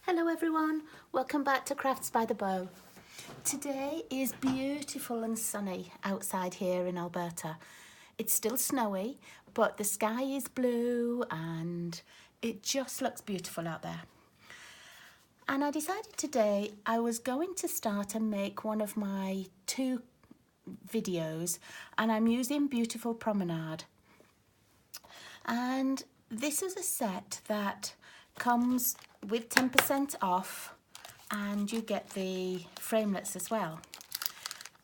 Hello everyone, welcome back to Crafts by the Bow. Today is beautiful and sunny outside here in Alberta. It's still snowy, but the sky is blue and it just looks beautiful out there. And I decided today I was going to start and make one of my two videos, and I'm using Beautiful Promenade. And this is a set that comes with 10% off, and you get the framelets as well.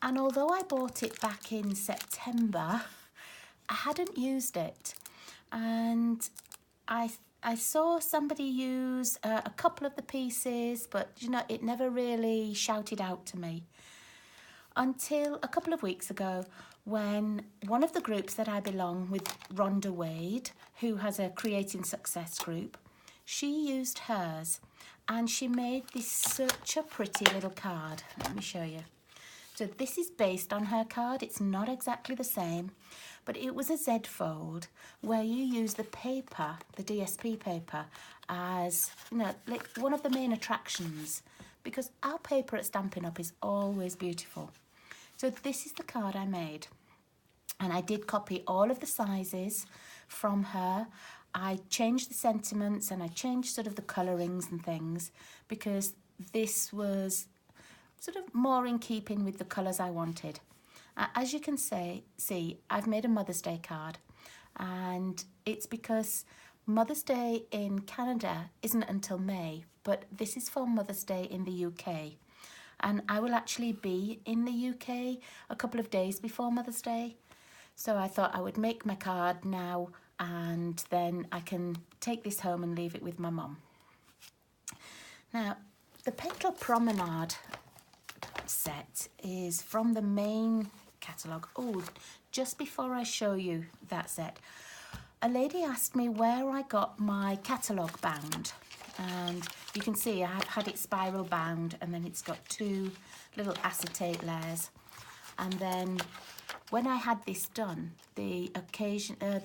And although I bought it back in September, I hadn't used it, and I saw somebody use a couple of the pieces, but you know, it never really shouted out to me until a couple of weeks ago, when one of the groups that I belong with, Rhonda Wade, who has a Creating Success group, she used hers and she made this such a pretty little card. Let me show you. So this is based on her card. It's not exactly the same, but it was a Z fold where you use the paper, the DSP paper, as, you know, like one of the main attractions, because our paper at Stampin' Up is always beautiful. So this is the card I made, and I did copy all of the sizes from her. I changed the sentiments and I changed sort of the colourings and things, because this was sort of more in keeping with the colours I wanted. As you can see, I've made a Mother's Day card, and it's because Mother's Day in Canada isn't until May, but this is for Mother's Day in the UK. And I will actually be in the UK a couple of days before Mother's Day. So I thought I would make my card now, and then I can take this home and leave it with my mum. Now, the Petal Promenade set is from the main catalogue. Oh, just before I show you that set, a lady asked me where I got my catalogue bound. And you can see I've had it spiral bound, and then it's got two little acetate layers. And then when I had this done, the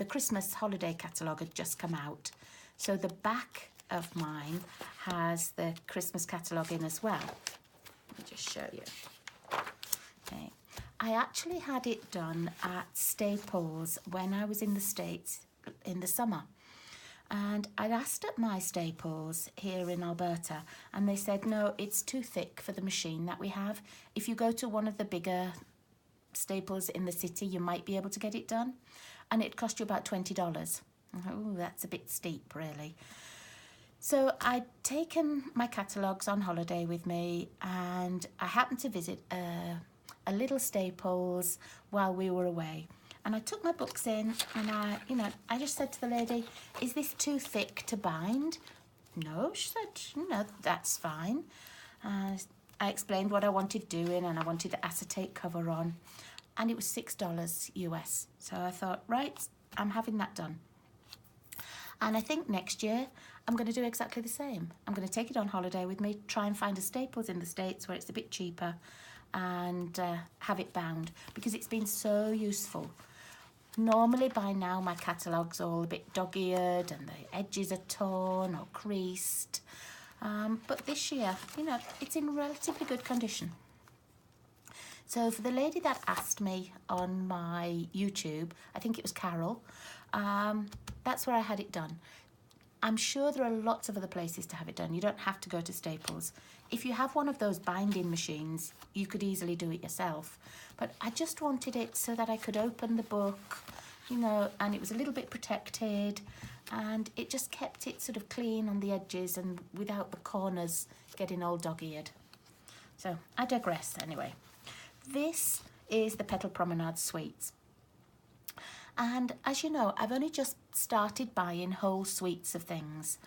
Christmas holiday catalogue had just come out. So the back of mine has the Christmas catalogue in as well. Let me just show you. Okay. I actually had it done at Staples when I was in the States in the summer. And I asked at my Staples here in Alberta, and they said, no, it's too thick for the machine that we have. If you go to one of the bigger Staples in the city, you might be able to get it done. And it cost you about $20. Oh, that's a bit steep, really. So I'd taken my catalogues on holiday with me, and I happened to visit a little Staples while we were away. And I took my books in, and I just said to the lady, is this too thick to bind? No, she said, no, that's fine. I explained what I wanted doing, and I wanted the acetate cover on, and it was $6 US. So I thought, right, I'm having that done. And I think next year I'm going to do exactly the same. I'm going to take it on holiday with me, try and find a Staples in the States where it's a bit cheaper, and have it bound, because it's been so useful. Normally by now my catalogue's all a bit dog-eared and the edges are torn or creased. But this year, you know, it's in relatively good condition. So for the lady that asked me on my YouTube, I think it was Carol, that's where I had it done. I'm sure there are lots of other places to have it done. You don't have to go to Staples. If you have one of those binding machines, you could easily do it yourself. But I just wanted it so that I could open the book, you know, and it was a little bit protected, and it just kept it sort of clean on the edges and without the corners getting all dog-eared. So I digress anyway. This is the Petal Promenade Suites. And as you know, I've only just started buying whole suites of things.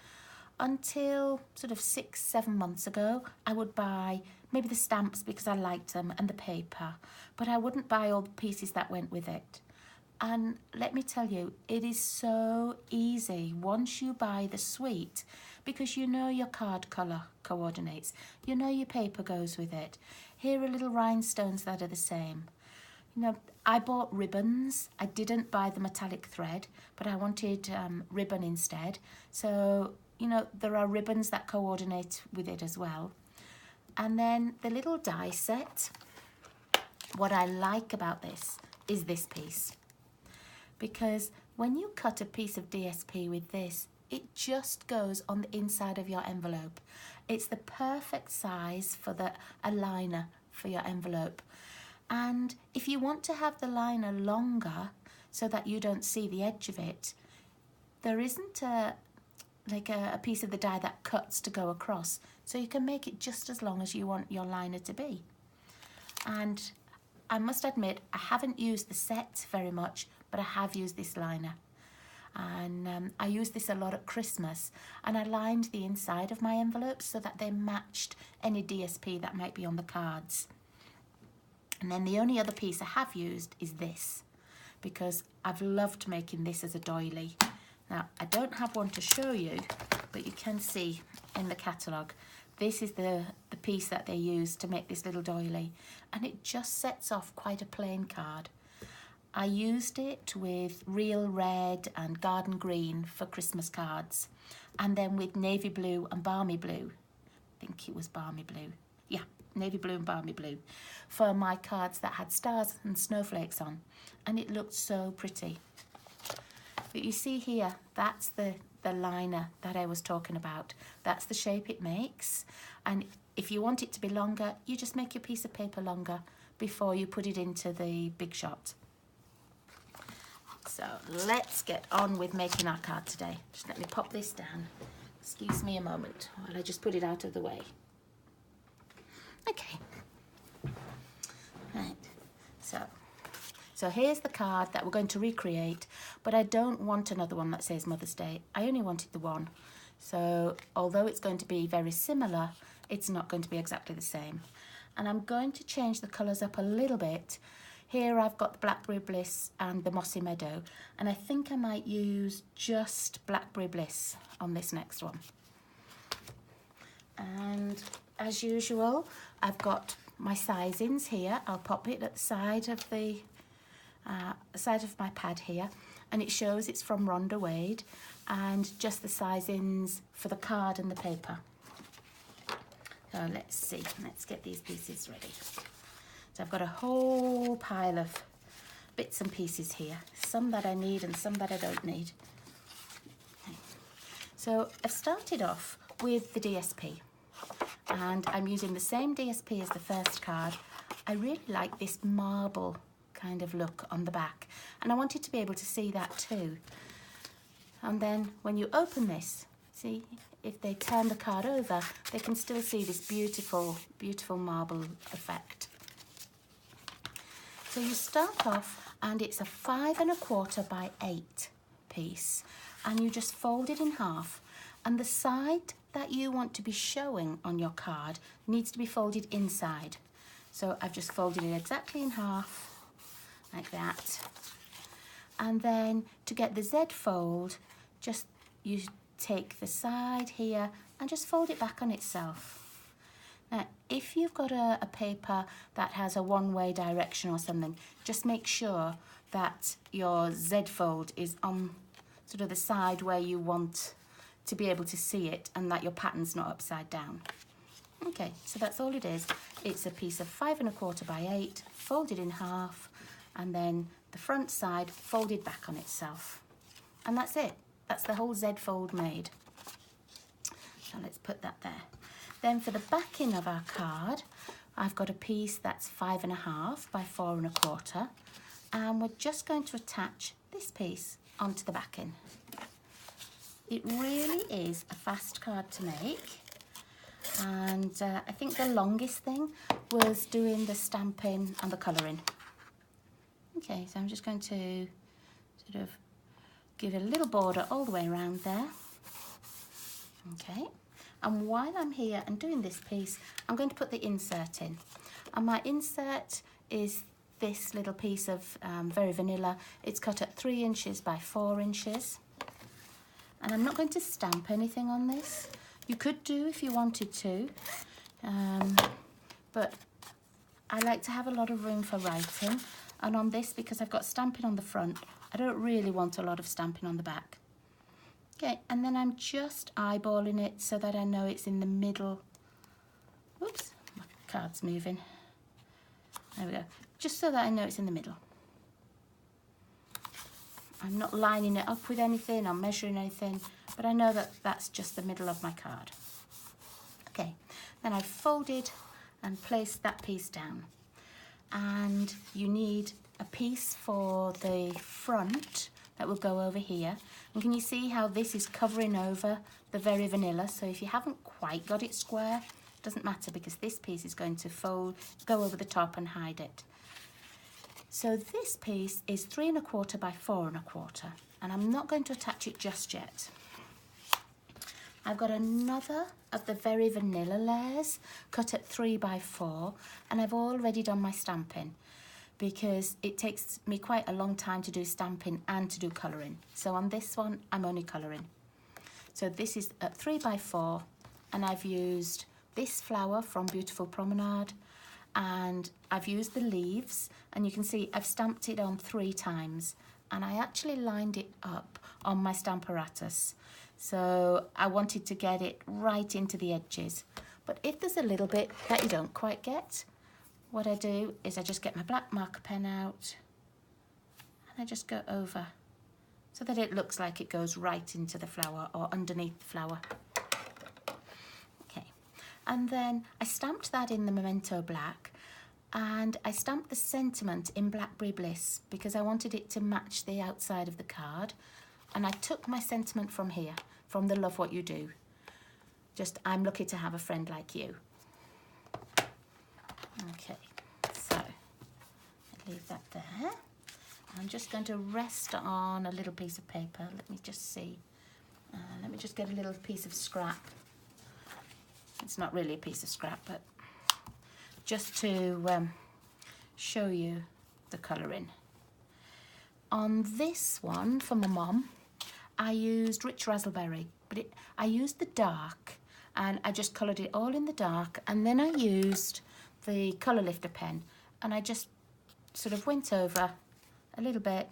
Until sort of 6-7 months ago, I would buy maybe the stamps because I liked them and the paper, but I wouldn't buy all the pieces that went with it. And let me tell you, it is so easy once you buy the suite, because you know your card colour coordinates, you know your paper goes with it. Here are little rhinestones that are the same. You know, I bought ribbons. I didn't buy the metallic thread, but I wanted ribbon instead. So, you know, there are ribbons that coordinate with it as well. And then the little die set. What I like about this is this piece, because when you cut a piece of DSP with this, it just goes on the inside of your envelope. It's the perfect size for a liner for your envelope. And if you want to have the liner longer so that you don't see the edge of it, there isn't a piece of the die that cuts to go across. So you can make it just as long as you want your liner to be. And I must admit, I haven't used the set very much, but I have used this liner. And I used this a lot at Christmas, and I lined the inside of my envelopes so that they matched any DSP that might be on the cards. And then the only other piece I have used is this, because I've loved making this as a doily. Now, I don't have one to show you, but you can see in the catalogue, this is the piece that they use to make this little doily, and it just sets off quite a plain card. I used it with real red and garden green for Christmas cards, and then with navy blue and balmy blue. I think it was balmy blue. Yeah, navy blue and balmy blue for my cards that had stars and snowflakes on, and it looked so pretty. But you see here, that's the liner that I was talking about. That's the shape it makes, and if you want it to be longer, you just make your piece of paper longer before you put it into the big shot. So let's get on with making our card today. Just let me pop this down. Excuse me a moment while I just put it out of the way. Okay. Right. So here's the card that we're going to recreate, but I don't want another one that says Mother's Day. I only wanted the one. So although it's going to be very similar, it's not going to be exactly the same. And I'm going to change the colours up a little bit. Here I've got the Blackberry Bliss and the Mossy Meadow, and I think I might use just Blackberry Bliss on this next one. And as usual, I've got my sizings here. I'll pop it at the side of my pad here, and it shows it's from Rhonda Wade, and just the sizings for the card and the paper. So let's see, let's get these pieces ready. So I've got a whole pile of bits and pieces here, some that I need and some that I don't need. Okay. So I've started off with the DSP, and I'm using the same DSP as the first card. I really like this marble kind of look on the back, and I wanted to be able to see that too. And then when you open this, see, if they turn the card over, they can still see this beautiful, beautiful marble effect. So you start off, and it's a 5 1/4 by 8 piece, and you just fold it in half, and the side that you want to be showing on your card needs to be folded inside. So I've just folded it exactly in half, like that. And then to get the Z fold, just you take the side here and just fold it back on itself. Now, if you've got a paper that has a one-way direction or something, just make sure that your Z fold is on sort of the side where you want to be able to see it, and that your pattern's not upside down. Okay, so that's all it is. It's a piece of 5 1/4 by 8, folded in half, and then the front side folded back on itself. And that's it. That's the whole Z fold made. So let's put that there. Then for the backing of our card, I've got a piece that's 5 1/2 by 4 1/4, and we're just going to attach this piece onto the backing. It really is a fast card to make, and I think the longest thing was doing the stamping and the colouring. Okay, so I'm just going to sort of give it a little border all the way around there. Okay, and while I'm here and doing this piece, I'm going to put the insert in. And my insert is this little piece of very vanilla. It's cut at 3 inches by 4 inches. And I'm not going to stamp anything on this. You could do if you wanted to, but I like to have a lot of room for writing. And on this, because I've got stamping on the front, I don't really want a lot of stamping on the back. Okay, and then I'm just eyeballing it so that I know it's in the middle. Whoops, my card's moving. There we go. Just so that I know it's in the middle. I'm not lining it up with anything or measuring anything, but I know that that's just the middle of my card. Okay, then I've folded and placed that piece down. And you need a piece for the front that will go over here. And can you see how this is covering over the Very Vanilla? So if you haven't quite got it square, it doesn't matter, because this piece is going to go over the top and hide it. So this piece is 3 1/4 by 4 1/4, and I'm not going to attach it just yet. I've got another of the Very Vanilla layers cut at 3 by 4, and I've already done my stamping because it takes me quite a long time to do stamping and to do colouring. So on this one, I'm only colouring. So this is at 3 by 4, and I've used this flower from Beautiful Promenade, and I've used the leaves, and you can see I've stamped it on 3 times, and I actually lined it up on my Stamparatus. So I wanted to get it right into the edges. But if there's a little bit that you don't quite get, what I do is I just get my black marker pen out and I just go over so that it looks like it goes right into the flower or underneath the flower. Okay, and then I stamped that in the Memento Black, and I stamped the sentiment in Blackberry Bliss because I wanted it to match the outside of the card. And I took my sentiment from here, from the Love What You Do. Just, I'm lucky to have a friend like you. Okay, so I leave that there. I'm just going to rest on a little piece of paper. Let me just see. Let me just get a little piece of scrap. It's not really a piece of scrap, but just to show you the colouring. On this one, for my mum, I used Rich Razzleberry, but I used the dark, and I just coloured it all in the dark, and then I used the colour lifter pen, and I just sort of went over a little bit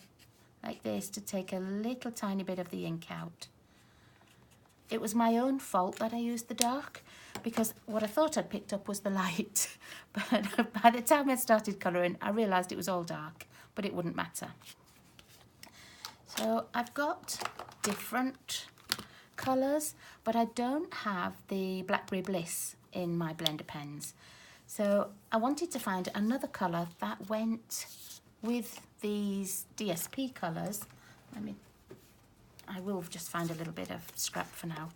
like this to take a little tiny bit of the ink out. It was my own fault that I used the dark, because what I thought I'd picked up was the light, but by the time I started colouring, I realised it was all dark, but it wouldn't matter. So I've got different colours, but I don't have the Blackberry Bliss in my blender pens. So I wanted to find another colour that went with these DSP colours. I will just find a little bit of scrap for now.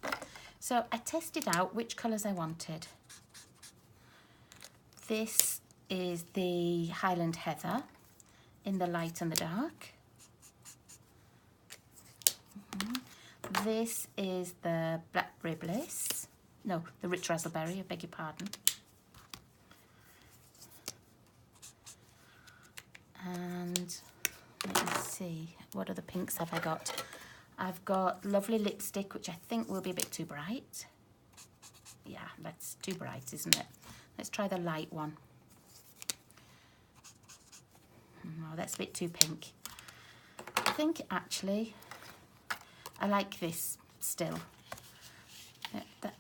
So I tested out which colours I wanted. This is the Highland Heather in the light and the dark. This is the Blackberry Bliss. No, the Rich Razzleberry, I beg your pardon. And let me see, what other pinks have I got? I've got Lovely Lipstick, which I think will be a bit too bright. Yeah, that's too bright, isn't it? Let's try the light one. Oh, that's a bit too pink. I think actually I like this still.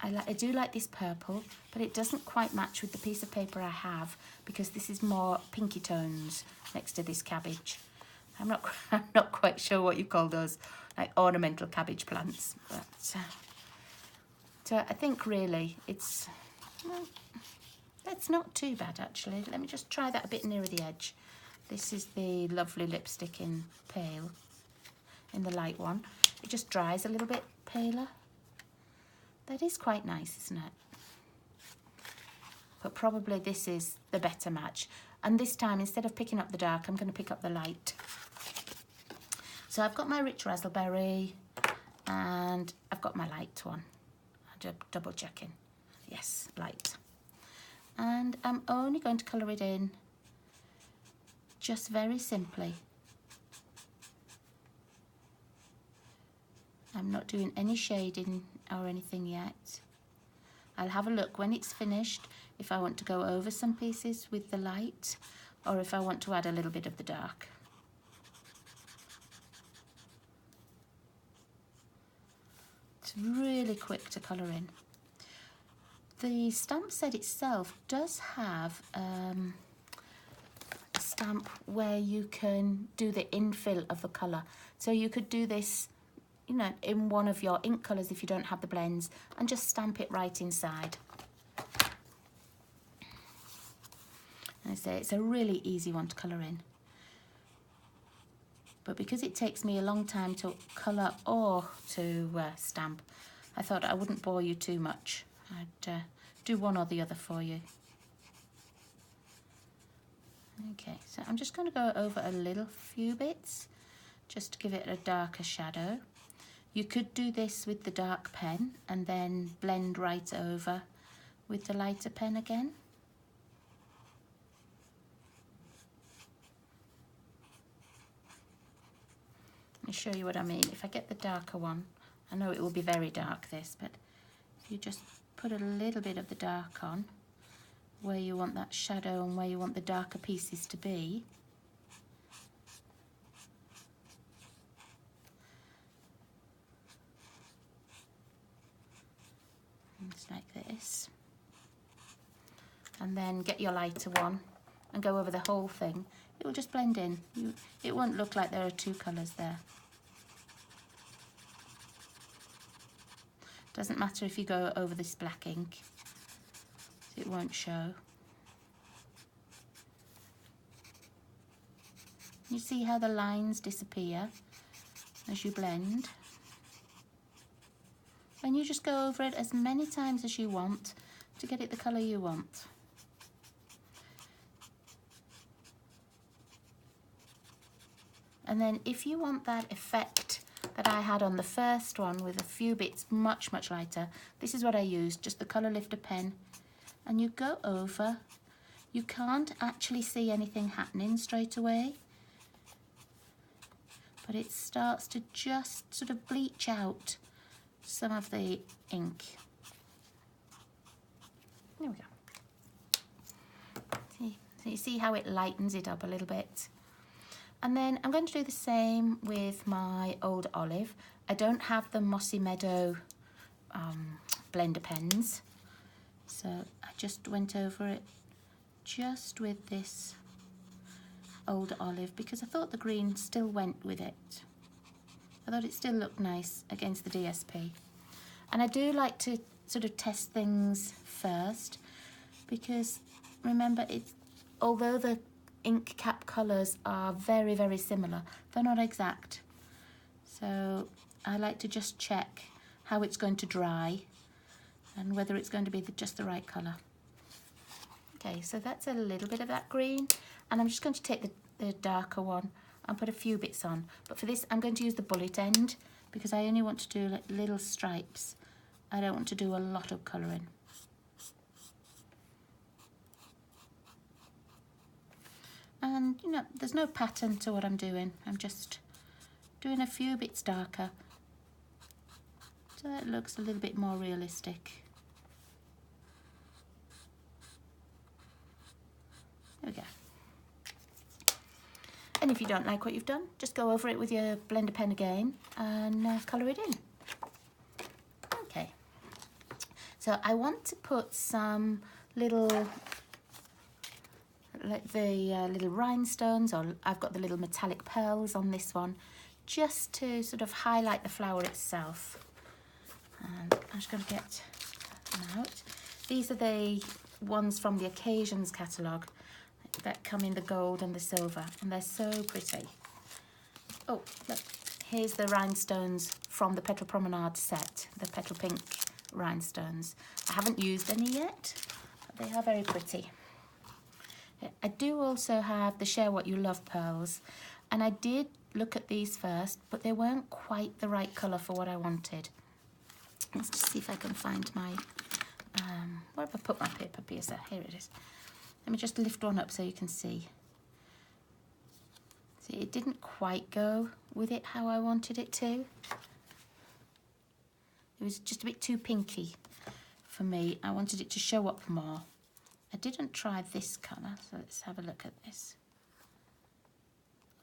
I do like this purple, but it doesn't quite match with the piece of paper I have, because this is more pinky tones next to this cabbage. I'm not quite sure what you call those, like ornamental cabbage plants. But so I think really it's not too bad actually. Let me just try that a bit nearer the edge. This is the Lovely Lipstick in pale, in the light one. It just dries a little bit paler. That is quite nice, isn't it? But probably this is the better match. And this time, instead of picking up the dark, I'm going to pick up the light. So I've got my Rich Razzleberry and I've got my light one. I'm double checking. Yes, light. And I'm only going to colour it in just very simply. I'm not doing any shading or anything yet. I'll have a look when it's finished if I want to go over some pieces with the light, or if I want to add a little bit of the dark. It's really quick to colour in. The stamp set itself does have a stamp where you can do the infill of the colour. So you could do this, you know, in one of your ink colours if you don't have the blends, and just stamp it right inside. And I say it's a really easy one to colour in. But because it takes me a long time to colour or to stamp, I thought I wouldn't bore you too much. I'd do one or the other for you. Okay, so I'm just going to go over a few bits just to give it a darker shadow. You could do this with the dark pen and then blend right over with the lighter pen again. Let me show you what I mean. If I get the darker one, I know it will be very dark this, but if you just put a little bit of the dark on where you want that shadow and where you want the darker pieces to be. Just like this. And then get your lighter one and go over the whole thing. It will just blend in. It won't look like there are two colours there. Doesn't matter if you go over this black ink, it won't show. You see how the lines disappear as you blend? And you just go over it as many times as you want to get it the colour you want. And then if you want that effect that I had on the first one with a few bits much lighter, this is what I used, just the colour lifter pen. And you go over, you can't actually see anything happening straight away, but it starts to just sort of bleach out some of the ink. There we go. So you see how it lightens it up a little bit. And then I'm going to do the same with my old olive. I don't have the Mossy Meadow blender pens, so I just went over it just with this old olive because I thought the green still went with it. I thought it still looked nice against the DSP. And I do like to sort of test things first because remember, although the ink cap colours are very similar, they're not exact. So I like to just check how it's going to dry and whether it's going to be just the right colour. Okay, so that's a little bit of that green, and I'm just going to take the darker one and put a few bits on. But for this, I'm going to use the bullet end because I only want to do like little stripes. I don't want to do a lot of colouring. And you know, there's no pattern to what I'm doing. I'm just doing a few bits darker so that it looks a little bit more realistic. There we go. And if you don't like what you've done, just go over it with your blender pen again and colour it in. Okay. So I want to put some little, like the little rhinestones, or I've got the little metallic pearls on this one, just to sort of highlight the flower itself. And I'm just going to get them out. These are the ones from the Occasions catalogue that come in the gold and the silver, and they're so pretty. Oh, look, here's the rhinestones from the Petal Promenade set, the petal pink rhinestones. I haven't used any yet, but they are very pretty. I do also have the Share What You Love pearls, and I did look at these first, but they weren't quite the right colour for what I wanted. Let's just see if I can find my, where have I put my paper piercer? Here it is. Let me just lift one up so you can see. See, it didn't quite go with it how I wanted it to. It was just a bit too pinky for me. I wanted it to show up more. I didn't try this colour, so let's have a look at this.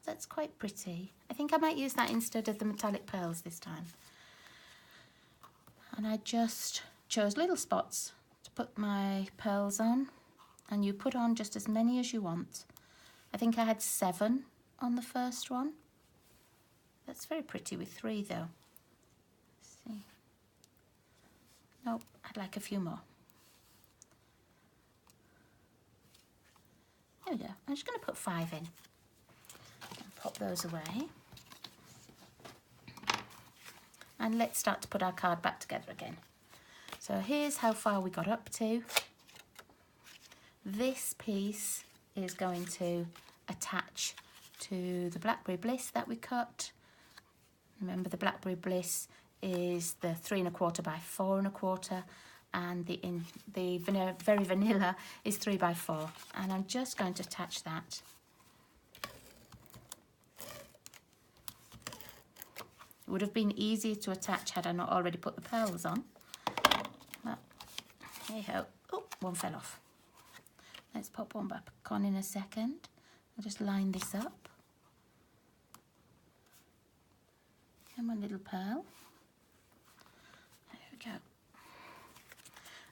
That's quite pretty. I think I might use that instead of the metallic pearls this time. And I just chose little spots to put my pearls on, and you put on just as many as you want. I think I had 7 on the first one. That's very pretty with 3 though. Let's see. Nope, I'd like a few more. There we go. I'm just going to put 5 in. And pop those away. And let's start to put our card back together again. So here's how far we got up to. This piece is going to attach to the Blackberry Bliss that we cut. Remember, the Blackberry Bliss is the 3 1/4 by 4 1/4, and the Very Vanilla is 3 by 4. And I'm just going to attach that. It would have been easier to attach had I not already put the pearls on. But hey ho. Oh, one fell off. Let's pop one back on in a second. I'll just line this up. And one little pearl. There we go.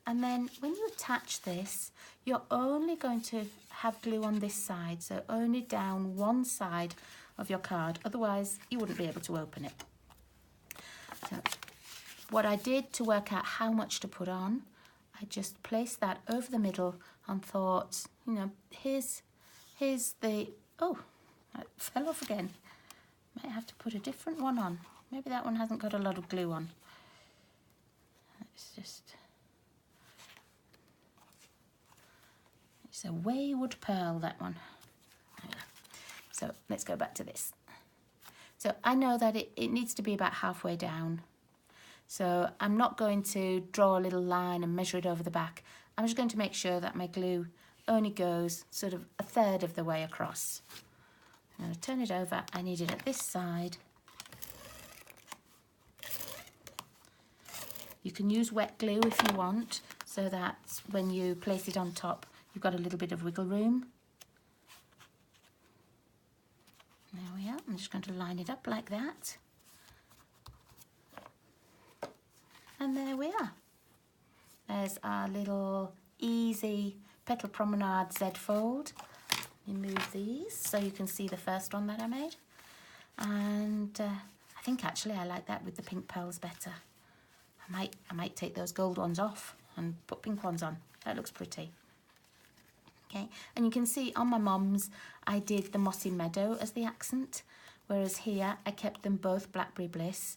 And then when you attach this, you're only going to have glue on this side, so only down one side of your card. Otherwise, you wouldn't be able to open it. So what I did to work out how much to put on, I just placed that over the middle and thought, you know, here's the, oh, it fell off again. Might have to put a different one on. Maybe that one hasn't got a lot of glue on. It's a wayward pearl, that one. So let's go back to this. So I know that it needs to be about halfway down. So I'm not going to draw a little line and measure it over the back. I'm just going to make sure that my glue only goes sort of 1/3 of the way across. I'm going to turn it over. I need it at this side. You can use wet glue if you want, so that when you place it on top, you've got a little bit of wiggle room. There we are. I'm just going to line it up like that. And there we are. There's our little easy Petal Promenade Z fold. You move these so you can see the first one that I made. And I think actually I like that with the pink pearls better. I might take those gold ones off and put pink ones on. That looks pretty. Okay, and you can see on my mum's I did the Mossy Meadow as the accent, whereas here I kept them both Blackberry Bliss,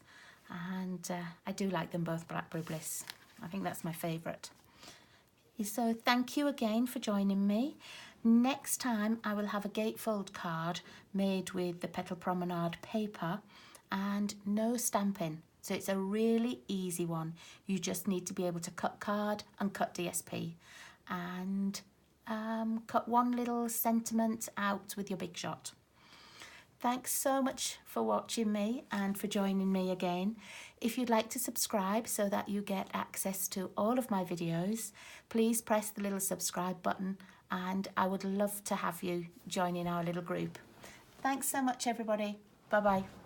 and I do like them both Blackberry Bliss. I think that's my favourite. So thank you again for joining me. Next time I will have a gatefold card made with the Petal Promenade paper and no stamping. So it's a really easy one. You just need to be able to cut card and cut DSP and cut one little sentiment out with your big shot. Thanks so much for watching me and for joining me again. If you'd like to subscribe so that you get access to all of my videos, please press the little subscribe button, and I would love to have you join in our little group. Thanks so much, everybody. Bye-bye.